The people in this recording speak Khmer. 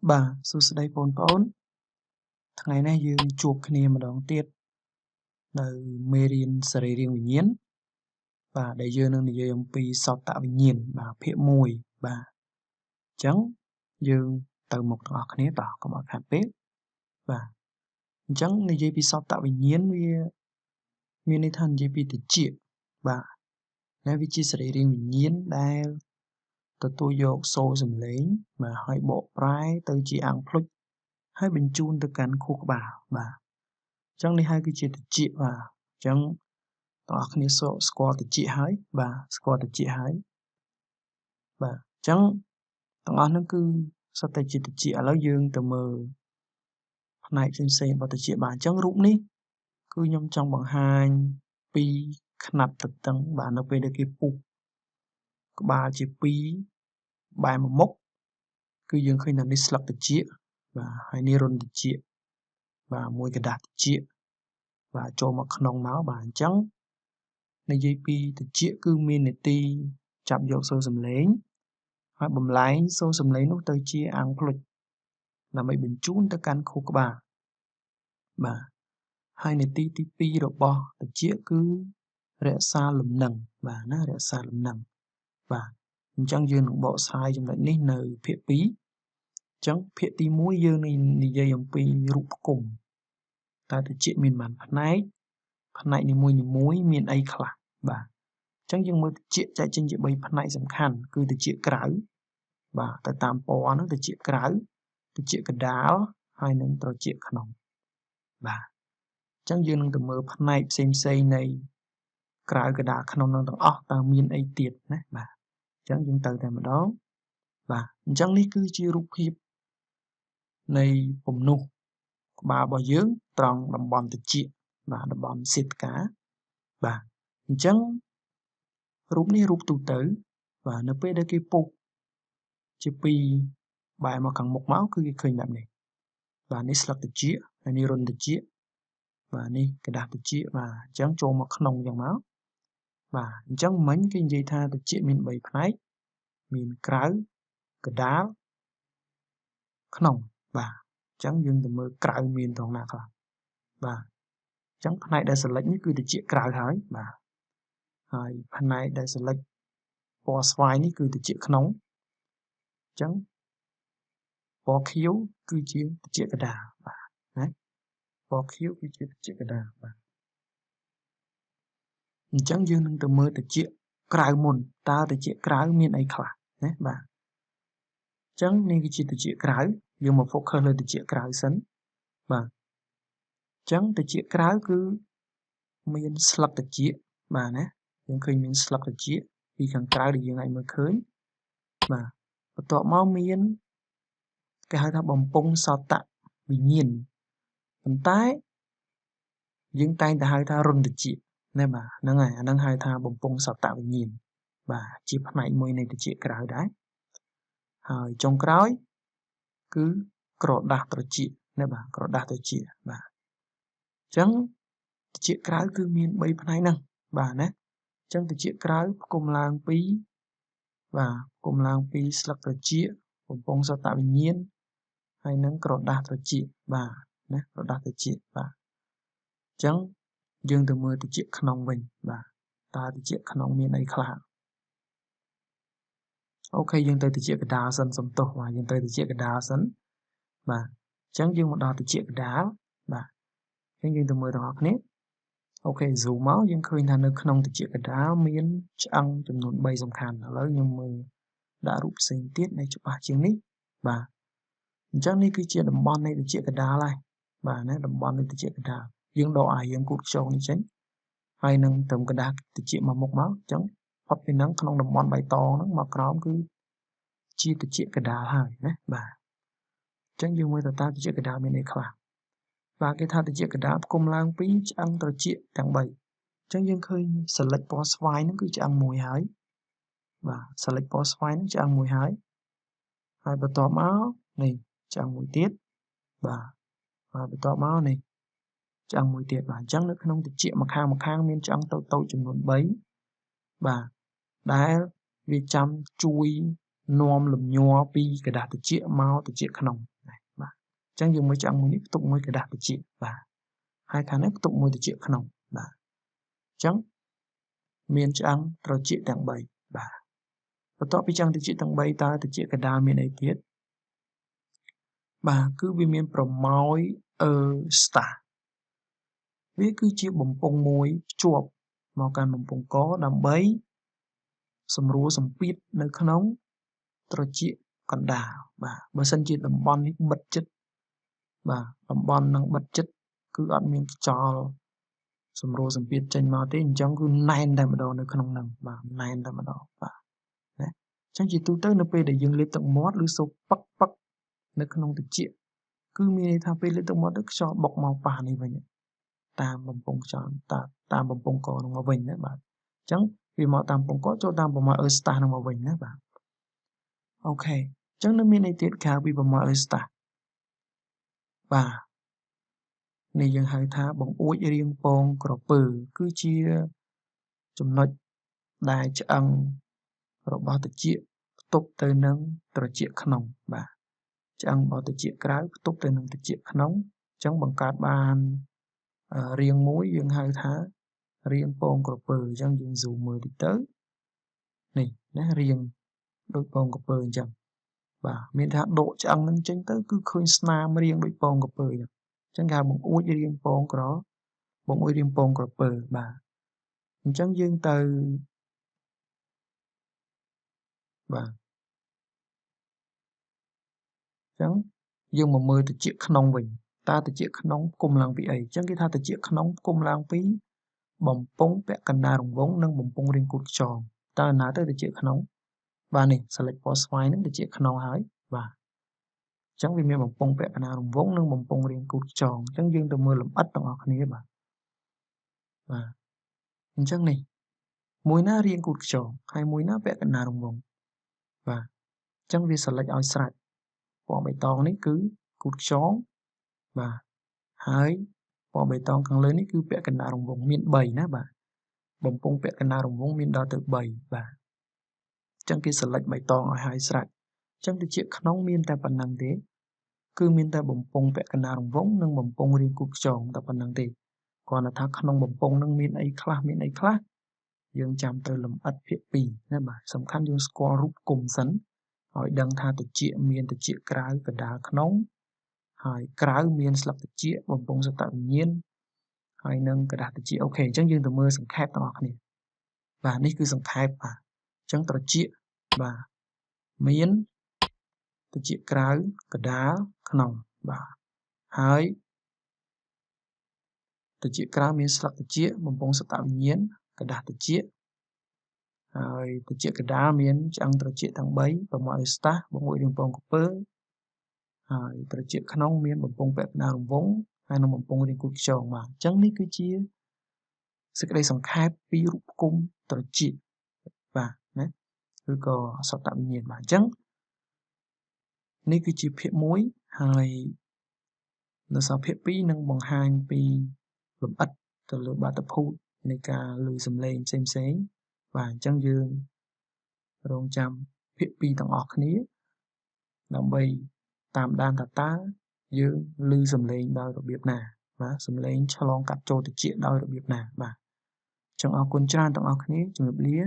Bà, sưu sơ đây bồn bồn. Thằng ngày nay dương chuộcគ្នាម្ដងទៀតនៅមេរៀនសរីរាង្គវិញ្ញាណបាទដែលយើងនឹងនិយាយអំពីសោតវិញ្ញាណបាទភាគ1បាទអញ្ចឹងយើងទៅមុខទាំងអស់គ្នាតោះកុំឲ្យខាតពេកបាទអញ្ចឹងនិយាយពីសោតវិញ្ញាណវាមានន័យថានិយាយពីតិចបាទដែលវាជាសរីរាង្គវិញ្ញាណដែលទទួលយកសូរសំឡេងបាទហើយបកប្រែទៅជាអង្គភ្លុចហើយបញ្ជូនទៅកាន់ខួរក្បាលបាទអញ្ចឹងនេះហើយគឺជាតិចបាទអញ្ចឹងបងប្អូនគ្នាស្គាល់តិចហើយបាទស្គាល់តិចហើយបាទអញ្ចឹងទាំងអស់ហ្នឹងគឺសុទ្ធតែជាតិចឥឡូវយើងទៅមើលផ្នែកផ្សេងៗរបស់តិចបាទអញ្ចឹងរូបនេះគឺខ្ញុំចង់បង្ហាញពីຂ្នាត់ទទឹងបាទនៅពេលដែលគេពុះក្បាលជា2បែរមួយមុខគឺយើងឃើញថានេះស្លឹកតិចបាទហើយនេះរុនតិចបាទមួយកដាស់តិចបាទចូលមកក្នុងមកបាទអញ្ចឹងនិយាយពីតិចគឺមាននីតិចាប់យកសូរសំឡេងហើយបំលែងសូរសំឡេងនោះទៅជាអង្គភ្លុចដើម្បីបញ្ជូនទៅកាន់ខួរក្បាលបាទហើយនីតិទី2របស់តិចគឺរក្សាលំនឹងបាទណារក្សាលំនឹងបាទអញ្ចឹងយើងនឹងបកស្រាយចំណុចនេះនៅភាគ2អញ្ចឹងភាគទី1យើងនឹងនិយាយអំពីរូបគុំតើតិចមានប៉ុន្មានផ្នែកនីមួយៗមានអីខ្លះបាទអញ្ចឹងយើងមើលតិចចែកចេញជា3ផ្នែកសំខាន់គឺតិចក្រៅបាទទៅតាមពណ៌ហ្នឹងតិចក្រៅតិចកដាលហើយនឹងត្រចៀកក្នុងបាទអញ្ចឹងយើងនឹងទៅមើលផ្នែកផ្សេងៗនៃក្រៅកដាលក្នុងនឹងទាំងអស់តើមានអីទៀតណាបាទអញ្ចឹងយើងទៅតែម្ដងបាទអញ្ចឹងនេះគឺជារូបភាពនៃពំនុះក្បាលរបស់យើងត្រង់តំបន់តិចបាទតំបន់សេតកាបាទអញ្ចឹងរូបនេះរូបទូទៅបាទនៅពេលដែលគេពុះជា2បែរមកខាងមុខមកគឺគេឃើញបែបនេះបាទនេះស្លឹកតិចហើយនេះរុនតិចបាទនេះกระดาษតិចបាទអញ្ចឹងចូលមកក្នុងអញ្ចឹងមកបាទអញ្ចឹងមិញគេនិយាយថាតិចមាន3ផ្នែកមានក្រៅកដាលក្នុងបាទអញ្ចឹងយើងទៅមើលក្រៅមានត្រង់ណាខ្លះបាទអញ្ចឹងផ្នែកដែលសិលេចនេះគឺតិចក្រៅហើយបាទហើយផ្នែកដែលសិលេចពណ៌ស្វាយនេះគឺតិចក្នុងអញ្ចឹងពណ៌ខៀវគឺជាតិចកដាលបាទណាពណ៌ខៀវគឺជាតិចកដាលបាទអញ្ចឹងយើងនឹងទៅមើលតិចក្រៅមុនតើតិចក្រៅមានអីខ្លះណាបាទអញ្ចឹងនេះគឺជាតិចក្រៅយើងមក focus លើតិចក្រៅសិនបាទអញ្ចឹងតិចក្រៅគឺមានស្លឹកតិចបាទណាយើងឃើញមានស្លឹកតិចពីខាងក្រៅដែលយើងអាចមើលឃើញបាទបន្ទាប់មកមានគេហៅថាបំពង់សោតវិញ្ញាណប៉ុន្តែយើងតែងតែហៅថារុនតិចណាបាទហ្នឹងហើយអាហ្នឹងហៅថាបំពង់សោតវិញ្ញាណបាទជាផ្នែកមួយនៃតិចក្រៅដែរហើយចុងក្រោយគឺក្រដាស់ត្រចៀកណាបាទក្រដាស់ត្រចៀកបាទអញ្ចឹងតិចក្រៅគឺមាន3ផ្នែកហ្នឹងបាទណាអញ្ចឹងតិចក្រៅផ្គុំឡើងពីបាទផ្គុំឡើងពីស្លឹកត្រចៀកបំពង់សោតវិញ្ញាណហើយនឹងក្រដាស់ត្រចៀកបាទណាក្រដាស់ត្រចៀកបាទអញ្ចឹងយើងទៅមើលតិចក្នុងវិញបាទតើតិចក្នុងមានអីខ្លះអូខេយើងទៅតិចកដាលសិនសំទោសបាទយើងទៅតិចកដាលសិនបាទអញ្ចឹងយើងមកដល់តិចកដាលបាទអញ្ចឹងយើងទៅមើលទាំងអស់គ្នាអូខេ zoom មកយើងឃើញថានៅក្នុងតិចកដាលមានឆ្អឹងចំនួន3សំខាន់ឥឡូវខ្ញុំមើលដាក់រូបផ្សេងទៀតដែលច្បាស់ជាងនេះបាទអញ្ចឹងនេះគឺជាតំបន់នៃតិចកដាលហើយបាទណាតំបន់នៃតិចកដាលយើងដកអាយើងគូតខ្យងនេះចេញហើយនឹងត្រឹមកដាស់តិចមកមុខមកអញ្ចឹងផុតពីហ្នឹងក្នុងតំបន់បៃតងហ្នឹងមកក្រោមគឺជាតិចកដាលហើយណាបាទអញ្ចឹងយើងមើលតើតិចកដាលមានអីខ្លះបាទគេថាតិចកដាលផ្គុំឡើងពីឆ្អឹងត្រចៀកទាំង3អញ្ចឹងយើងឃើញសិលិចពណ៌ស្វាយហ្នឹងគឺឆ្អឹងមួយហើយបាទសិលិចពណ៌ស្វាយហ្នឹងឆ្អឹងមួយហើយហើយបន្ទាប់មកនេះឆ្អឹងមួយទៀតបាទហើយបន្ទាប់មកនេះឆ្អឹងមួយទៀតបាទអញ្ចឹងនៅក្នុងតិចម្ខាងមានឆ្អឹងតូចចំនួន3បាទដែលវាចាំជួយ នាំលំញ័រពីกระดาษត្រជាក់មកត្រជាក់ក្នុងបាទអញ្ចឹងយើងមើលឆ្អឹងមួយនេះផ្ទុកមួយកระดาษត្រជាក់បាទហើយខាងនេះផ្ទុកមួយត្រជាក់ក្នុងបាទអញ្ចឹងមានឆ្អឹងត្រជាក់ទាំង3បាទបន្ទាប់ពីឆ្អឹងត្រជាក់ទាំង3តើត្រជាក់កណ្ដាលមានអីទៀតបាទគឺវាមានប្រម៉ោយស្តាវាគឺជាបំពង់មួយភ្ជាប់មកកាន់បំពង់កដើម្បីសម្រួលសម្ពាធនៅក្នុងត្រចៀកកណ្ដាលបាទបើសិនជាតំបន់នេះបិទជិតបាទតំបន់នឹងបិទជិតគឺអត់មានខ្យល់សម្រួលសម្ពាធចេញមកទេអញ្ចឹងគឺណែនតែម្ដងនៅក្នុងហ្នឹងបាទណែនតែម្ដងបាទណាអញ្ចឹងជាទូទៅនៅពេលដែលយើងលាបទឹកមាត់ឬសូប៉ឹកប៉ឹកនៅក្នុងត្រចៀកគឺមានន័យថាពេលលាបទឹកមាត់ទៅខ្យល់បុកមកប៉ះនេះវិញតាមបំពង់ខ្យល់តាមបំពង់កនឹងមកវិញណាបាទអញ្ចឹងវាមកតាមបំពង់កចូលតាមប្រមាណស្តាសនឹងមកវិញណាបាទអូខេអញ្ចឹងនៅមានន័យទៀតក្រៅពីប្រមាណស្តាសបាទនេះយើងហៅថាបង្អួចរាងពងក្រពើគឺជាចំណុចដែលឆ្អឹងរបស់ត្រចៀកផ្ទុកទៅនឹងត្រចៀកក្នុងបាទឆ្អឹងរបស់ត្រចៀកក្រៅផ្ទុកទៅនឹងត្រចៀកក្នុងអញ្ចឹងបង្កើតបានរាងមួយយើងហៅថារាងពងក្រពើអញ្ចឹងយើង zoom មើលតិចទៅនេះណារាងដូចពងក្រពើអញ្ចឹងបាទមានថាដកឆ្អឹងនឹងចេញទៅគឺឃើញស្នាមរាងដូចពងក្រពើអញ្ចឹងគេហៅបង្អួចរាងពងក្រពើបាទអញ្ចឹងយើងទៅបាទអញ្ចឹងយើងមកមើលត្រចៀកក្នុងវិញតើត្រចៀកក្នុងគុំឡើងពីអីអញ្ចឹងគេថាត្រចៀកក្នុងគុំឡើងពីបំពង់ពាក់កណ្ដាលរង្វង់និងបំពង់រាងកួតខ្យងតើណាទៅត្រចៀកក្នុងបាទនេះសិលិចពណ៌ស្វាយនឹងត្រចៀកក្នុងហើយបាទអញ្ចឹងវាមានបំពង់ពាក់កណ្ដាលរង្វង់និងបំពង់រាងកួតខ្យងអញ្ចឹងយើងទៅមើលលម្អិតទាំងអស់គ្នាបាទអញ្ចឹងនេះមួយណារាងកួតខ្យងហើយមួយណាពាក់កណ្ដាលរង្វង់បាទអញ្ចឹងវាសិលិចឲ្យស្រេចពណ៌បៃតងនេះគឺកួតខ្យងបាទហើយពណ៌បៃតងខាងលើនេះគឺពាក់កណ្ដាលរង្វង់មាន3ណាបាទបំពង់ពាក់កណ្ដាលរង្វង់មានដល់ទៅ3បាទអញ្ចឹងគេសិលិចបៃតងឲ្យហើយស្រេចអញ្ចឹងត្រចៀកក្នុងមានតែប៉ុណ្្នឹងទេគឺមានតែបំពង់ពាក់កណ្ដាលរង្វង់និងបំពង់រាងកួតខ្យងតែប៉ុណ្្នឹងទេគ្រាន់តែថាក្នុងបំពង់នឹងមានអីខ្លះយើងចាំទៅលម្អិតភាគ2ណាបាទសំខាន់យើងស្គាល់រូបគុំសិនឲ្យដឹងថាត្រចៀកមានត្រចៀកក្រៅកណ្ដាលក្នុងហើយក្រៅមានស្លឹកត្រចៀកបំពង់សតវិញ្ញាណហើយនឹងกระดาษត្រចៀកអូខេអញ្ចឹងយើងទៅមើលសង្ខេបទាំងអស់គ្នាបាទនេះគឺសង្ខេបបាទអញ្ចឹងត្រចៀកបាទមានត្រចៀកក្រៅកណ្ដាលក្នុងបាទហើយត្រចៀកក្រៅមានស្លឹកត្រចៀកបំពង់សតវិញ្ញាណกระดาษត្រចៀកហើយត្រចៀកកណ្ដាលមានឆ្អឹងត្រចៀកទាំង3ប្រមាណស្តាសបង្អួចរាងពងក្រពើហើយត្រចៀកក្នុងមានបំពង់ពាក់កណ្ដាលរង្វង់ហើយនឹងបំពង់រាងកួតខ្យងបាទអញ្ចឹងនេះគឺជាសេចក្តីសង្ខេបពីរូបគុំត្រចៀកបាទណាឬក៏សតវិញ្ញាណបាទអញ្ចឹងនេះគឺជាភាគ1ហើយនៅសល់ភាគ2នឹងបង្ហាញពីលម្អិតទៅលើបាតុភូតនៃការឮសំឡេងផ្សេងបាទអញ្ចឹងយើងរងចាំភាគ2ទាំងអស់គ្នាដើម្បីតាមដានតើយើងឮសំឡេងដោយរបៀបណាបាទសំឡេងឆ្លងកាត់ចូលត្រចៀកដោយរបៀបណាបាទអញ្ចឹងអរគុណច្រើនទាំងអស់គ្នាជំរាបលា